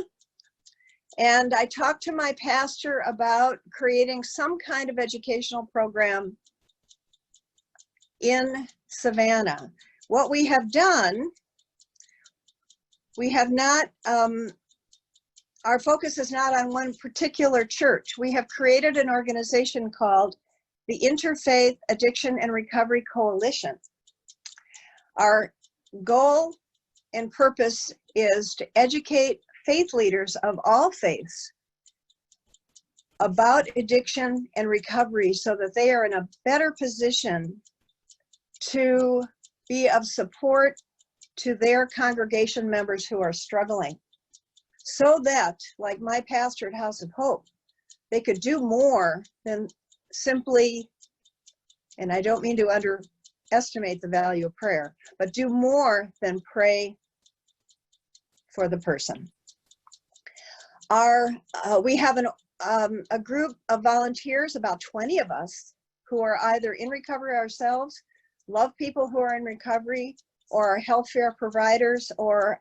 Speaker 5: And I talked to my pastor about creating some kind of educational program in Savannah. What we have done, we have not, our focus is not on one particular church. We have created an organization called the Interfaith Addiction and Recovery Coalition. Our goal and purpose is to educate faith leaders of all faiths about addiction and recovery so that they are in a better position to be of support to their congregation members who are struggling, so that, like my pastor at House of Hope, they could do more than simply, and I don't mean to underestimate the value of prayer, but do more than pray for the person. We have a group of volunteers, about 20 of us, who are either in recovery ourselves, love people who are in recovery, or are health care providers, or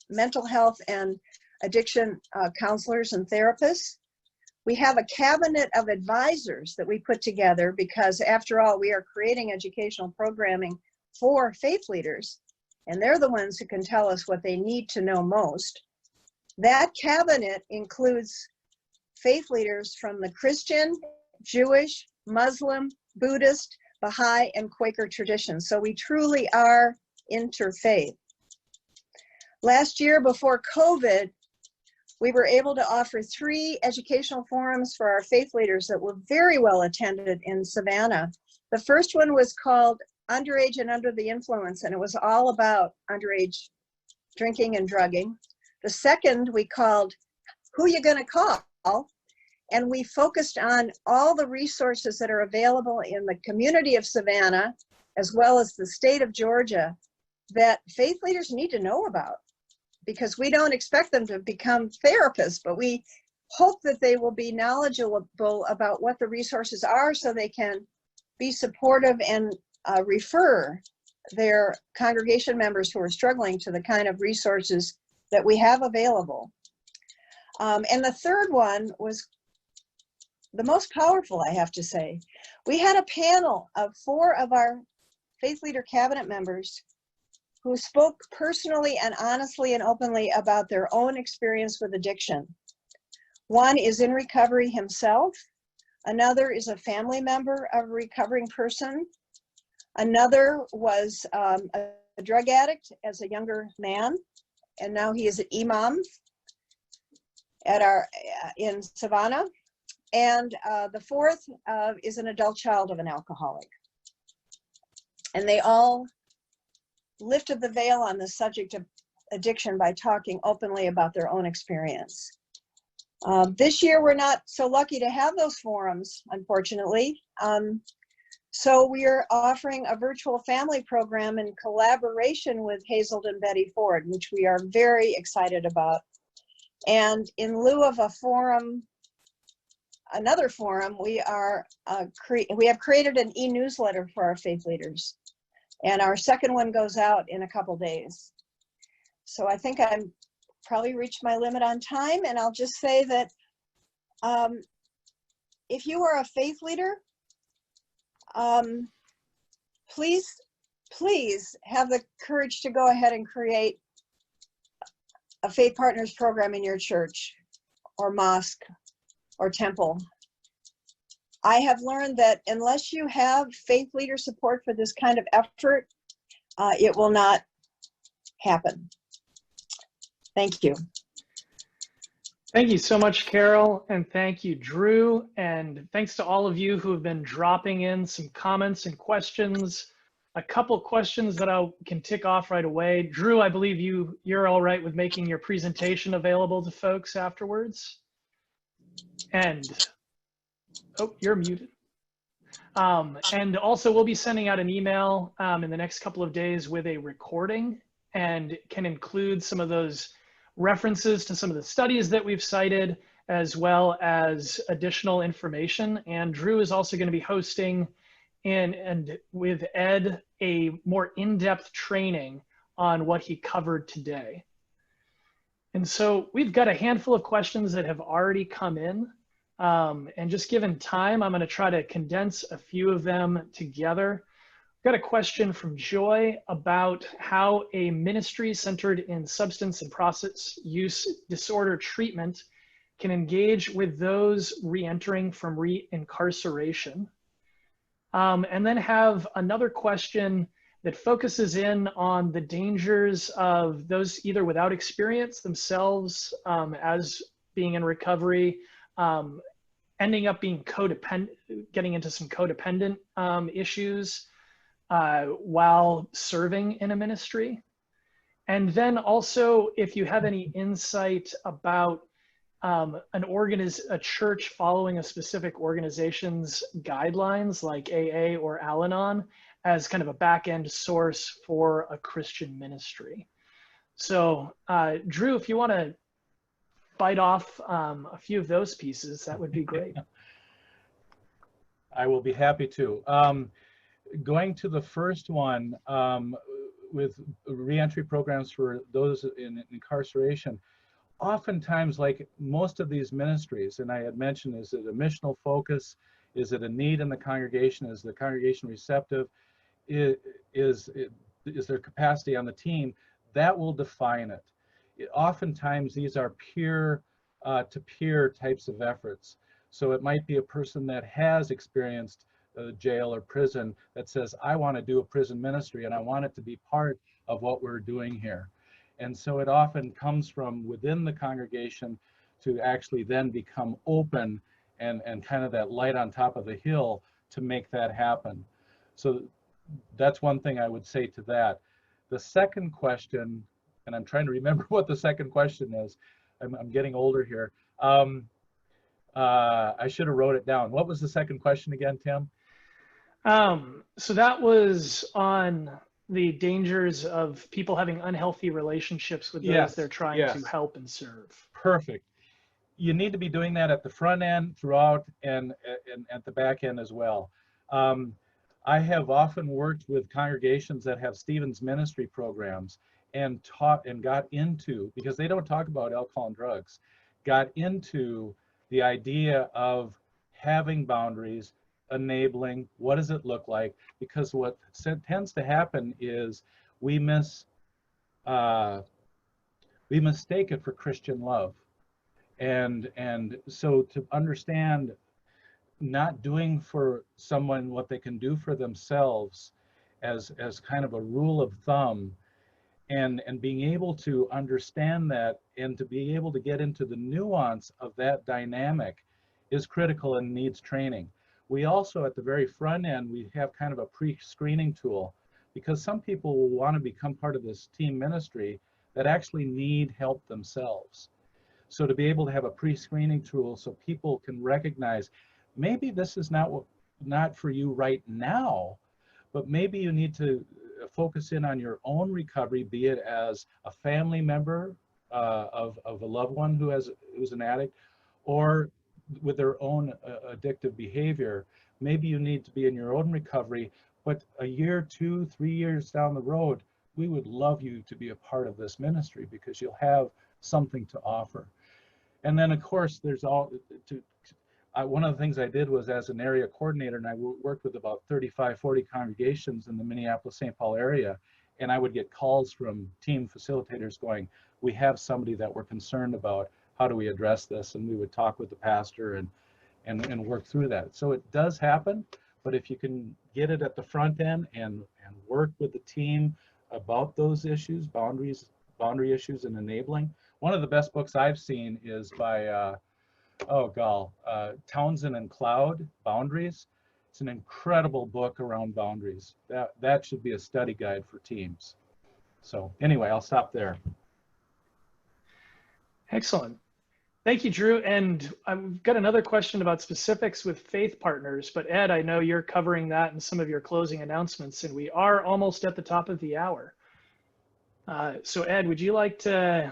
Speaker 5: mental health and addiction counselors and therapists. We have a cabinet of advisors that we put together because, after all, we are creating educational programming for faith leaders, and they're the ones who can tell us what they need to know most. That cabinet includes faith leaders from the Christian, Jewish, Muslim, Buddhist, Baha'i, and Quaker traditions. So we truly are interfaith. Last year, before COVID, we were able to offer 3 educational forums for our faith leaders that were very well attended in Savannah. The first one was called Underage and Under the Influence, and it was all about underage drinking and drugging. The second we called Who You Gonna Call? And we focused on all the resources that are available in the community of Savannah, as well as the state of Georgia, that faith leaders need to know about, because we don't expect them to become therapists, but we hope that they will be knowledgeable about what the resources are so they can be supportive and refer their congregation members who are struggling to the kind of resources that we have available. And the third one was the most powerful, I have to say. We had a panel of 4 of our faith leader cabinet members who spoke personally and honestly and openly about their own experience with addiction. One is in recovery himself. Another is a family member of a recovering person. Another was a drug addict as a younger man, and now he is an imam at in Savannah. And the fourth is an adult child of an alcoholic. And they all lifted the veil on the subject of addiction by talking openly about their own experience. This year, we're not so lucky to have those forums, unfortunately. So we are offering a virtual family program in collaboration with Hazelden and Betty Ford, which we are very excited about. And in lieu of a forum, another forum, we have created an e-newsletter for our faith leaders. And our second one goes out in a couple days. So I think I'm probably reached my limit on time, and I'll just say that if you are a faith leader, please have the courage to go ahead and create a Faith Partners program in your church or mosque or temple. I have learned that unless you have faith leader support for this kind of effort, it will not happen. Thank you.
Speaker 3: Thank you so much, Carol, and thank you, Drew, and thanks to all of you who have been dropping in some comments and questions. A couple questions that I can tick off right away. Drew, I believe you're all right with making your presentation available to folks afterwards. And, oh, you're muted. And also we'll be sending out an email in the next couple of days with a recording, and can include some of those references to some of the studies that we've cited, as well as additional information. And Drew is also going to be hosting and with Ed a more in-depth training on what he covered today. And so we've got a handful of questions that have already come in. And just given time, I'm going to try to condense a few of them together. Got a question from Joy about how a ministry centered in substance and process use disorder treatment can engage with those re-entering from re-incarceration. And then have another question that focuses in on the dangers of those either without experience themselves as being in recovery, ending up being codependent, getting into some codependent issues while serving in a ministry. And then also, if you have any insight about a church following a specific organization's guidelines like AA or Al-Anon as kind of a back-end source for a Christian ministry. So Drew, if you want to bite off a few of those pieces, that would be great.
Speaker 4: I will be happy to. Going to the first one, with reentry programs for those in incarceration, oftentimes, like most of these ministries, and I had mentioned, is it a missional focus? Is it a need in the congregation? Is the congregation receptive? Is there capacity on the team? That will define it. Oftentimes, these are peer-to-peer types of efforts. So it might be a person that has experienced jail or prison that says, I want to do a prison ministry and I want it to be part of what we're doing here. And so it often comes from within the congregation to actually then become open and kind of that light on top of the hill to make that happen. So that's one thing I would say to that. The second question, and I'm trying to remember what the second question is. I'm getting older here. I should have wrote it down. What was the second question again, Tim?
Speaker 3: So that was on the dangers of people having unhealthy relationships with those
Speaker 4: Yes,
Speaker 3: they're trying
Speaker 4: yes.
Speaker 3: to help and serve.
Speaker 4: Perfect. You need to be doing that at the front end, throughout, and at the back end as well. I have often worked with congregations that have Stephen's ministry programs and taught and got into, because they don't talk about alcohol and drugs, got into the idea of having boundaries, enabling, what does it look like? Because what tends to happen is we mistake it for Christian love. And so to understand not doing for someone what they can do for themselves as kind of a rule of thumb, and being able to understand that and to be able to get into the nuance of that dynamic is critical and needs training. We also, at the very front end, we have kind of a pre-screening tool, because some people will want to become part of this team ministry that actually need help themselves. So to be able to have a pre-screening tool so people can recognize, maybe this is not for you right now, but maybe you need to focus in on your own recovery, be it as a family member of a loved one who's an addict, or with their own addictive behavior. Maybe you need to be in your own recovery, but a year, 2, 3 years down the road, we would love you to be a part of this ministry because you'll have something to offer. And then of course, there's one of the things I did was, as an area coordinator, and I worked with about 35, 40 congregations in the Minneapolis-St. Paul area, and I would get calls from team facilitators going, we have somebody that we're concerned about, how do we address this? And we would talk with the pastor and work through that. So it does happen, but if you can get it at the front end and work with the team about those issues, boundary issues and enabling. One of the best books I've seen is by Townsend and Cloud, Boundaries. It's an incredible book around boundaries. That should be a study guide for teams. So anyway, I'll stop there.
Speaker 3: Excellent. Thank you, Drew. And I've got another question about specifics with faith partners, but Ed, I know you're covering that in some of your closing announcements, and we are almost at the top of the hour. So Ed, would you like to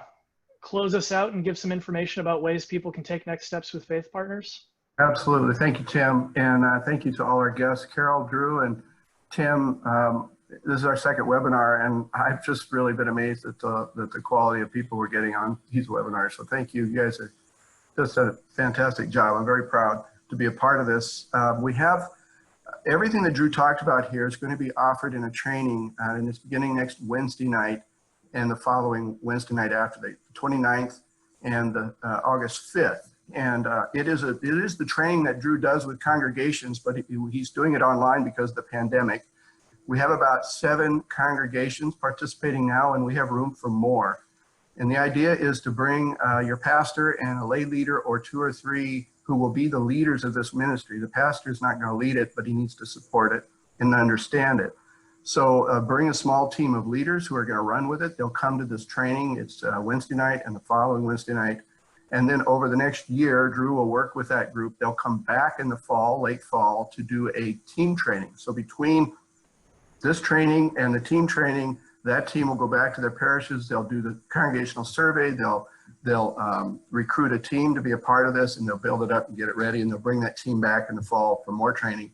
Speaker 3: close us out and give some information about ways people can take next steps with faith partners?
Speaker 1: Absolutely. Thank you, Tim. And thank you to all our guests, Carol, Drew, and Tim. This is our second webinar, and I've just really been amazed at the quality of people we're getting on these webinars. So thank you. You guys have just done a fantastic job. I'm very proud to be a part of this. We have everything that Drew talked about here is going to be offered in a training, and it's beginning next Wednesday night and the following Wednesday night after, the 29th and the August 5th. And it is the training that Drew does with congregations, but he's doing it online because of the pandemic. We have about 7 congregations participating now, and we have room for more. And the idea is to bring your pastor and a lay leader or 2 or 3 who will be the leaders of this ministry. The pastor is not going to lead it, but he needs to support it and understand it. So bring a small team of leaders who are going to run with it. They'll come to this training. It's Wednesday night and the following Wednesday night. And then over the next year, Drew will work with that group. They'll come back in the fall, late fall, to do a team training. So between this training and the team training, that team will go back to their parishes. They'll do the congregational survey. They'll recruit a team to be a part of this, and they'll build it up and get it ready. And they'll bring that team back in the fall for more training.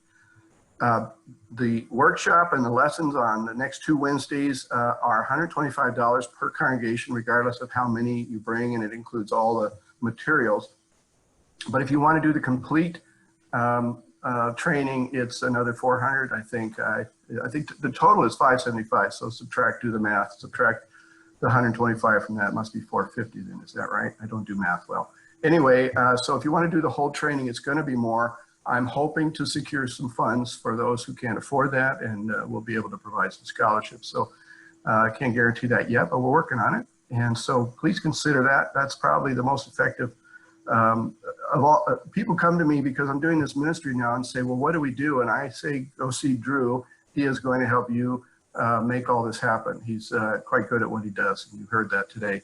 Speaker 1: The workshop and the lessons on the next 2 Wednesdays are $125 per congregation, regardless of how many you bring, and it includes all the materials. But if you want to do the complete training, it's another $400. I think the total is $575. So do the math. Subtract the 125 from that. It must be $450 then. Is that right? I don't do math well. Anyway, so if you want to do the whole training, it's going to be more. I'm hoping to secure some funds for those who can't afford that, and we'll be able to provide some scholarships. So I can't guarantee that yet, but we're working on it. And so please consider that. That's probably the most effective of all. People come to me because I'm doing this ministry now and say, well, what do we do? And I say, go see Drew. He is going to help you make all this happen. He's quite good at what he does. And you heard that today.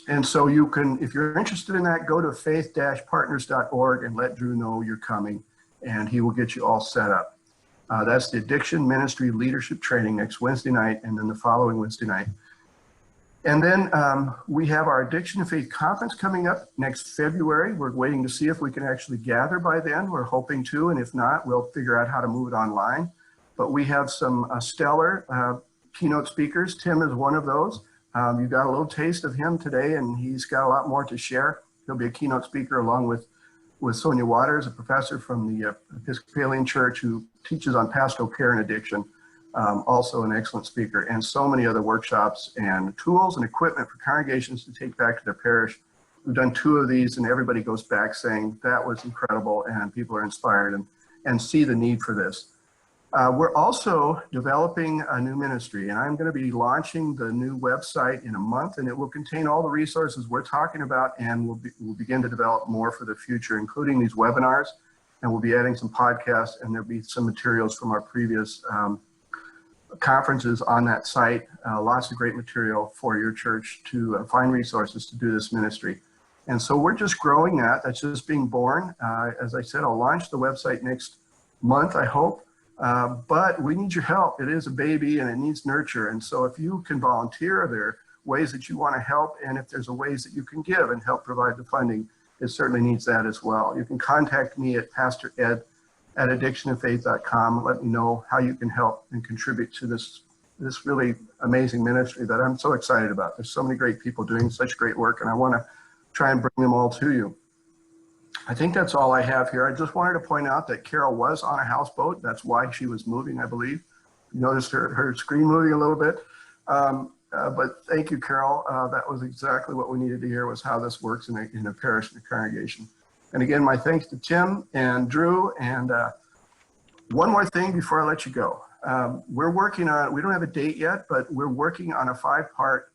Speaker 1: And so you can, if you're interested in that, go to faith-partners.org and let Drew know you're coming, and he will get you all set up. That's the Addiction Ministry Leadership Training next Wednesday night, and then the following Wednesday night. And then we have our Addiction and Faith Conference coming up next February. We're waiting to see if we can actually gather by then. We're hoping to, and if not, we'll figure out how to move it online. But we have some stellar keynote speakers. Tim is one of those. You got a little taste of him today, and he's got a lot more to share. He'll be a keynote speaker along with Sonia Waters, a professor from the Episcopalian Church who teaches on pastoral care and addiction, also an excellent speaker, and so many other workshops and tools and equipment for congregations to take back to their parish. We've done 2 of these, and everybody goes back saying that was incredible, and people are inspired and see the need for this. We're also developing a new ministry, and I'm going to be launching the new website in a month, and it will contain all the resources we're talking about, and we'll begin to develop more for the future, including these webinars, and we'll be adding some podcasts, and there'll be some materials from our previous conferences on that site. Lots of great material for your church to find resources to do this ministry. And so we're just growing that. That's just being born. As I said, I'll launch the website next month, I hope. But we need your help. It is a baby and it needs nurture. And so if you can volunteer, there are ways that you want to help. And if there's ways that you can give and help provide the funding, it certainly needs that as well. You can contact me at pastored@addictionandfaith.com. Let me know how you can help and contribute to this really amazing ministry that I'm so excited about. There's so many great people doing such great work, and I want to try and bring them all to you. I think that's all I have here. I just wanted to point out that Carol was on a houseboat. That's why she was moving, I believe. You noticed her screen moving a little bit. But thank you, Carol. That was exactly what we needed to hear, was how this works in a parish and a congregation. And again, my thanks to Tim and Drew. And one more thing before I let you go. We're working on, we don't have a date yet, but we're working on a 5-part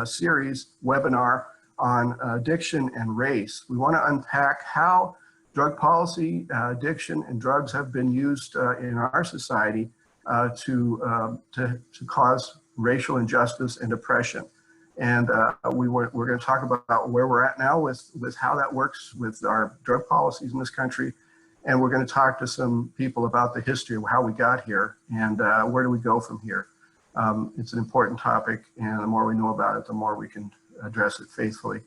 Speaker 1: series webinar on addiction and race. We want to unpack how drug policy, addiction, and drugs have been used in our society to cause racial injustice and oppression. And we're going to talk about where we're at now with how that works with our drug policies in this country. And we're going to talk to some people about the history of how we got here and where do we go from here. It's an important topic, and the more we know about it, the more we can address it faithfully.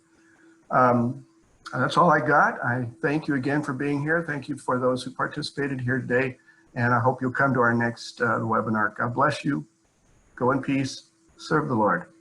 Speaker 1: That's all I got. I thank you again for being here. Thank you for those who participated here today. And I hope you'll come to our next webinar. God bless you. Go in peace. Serve the Lord.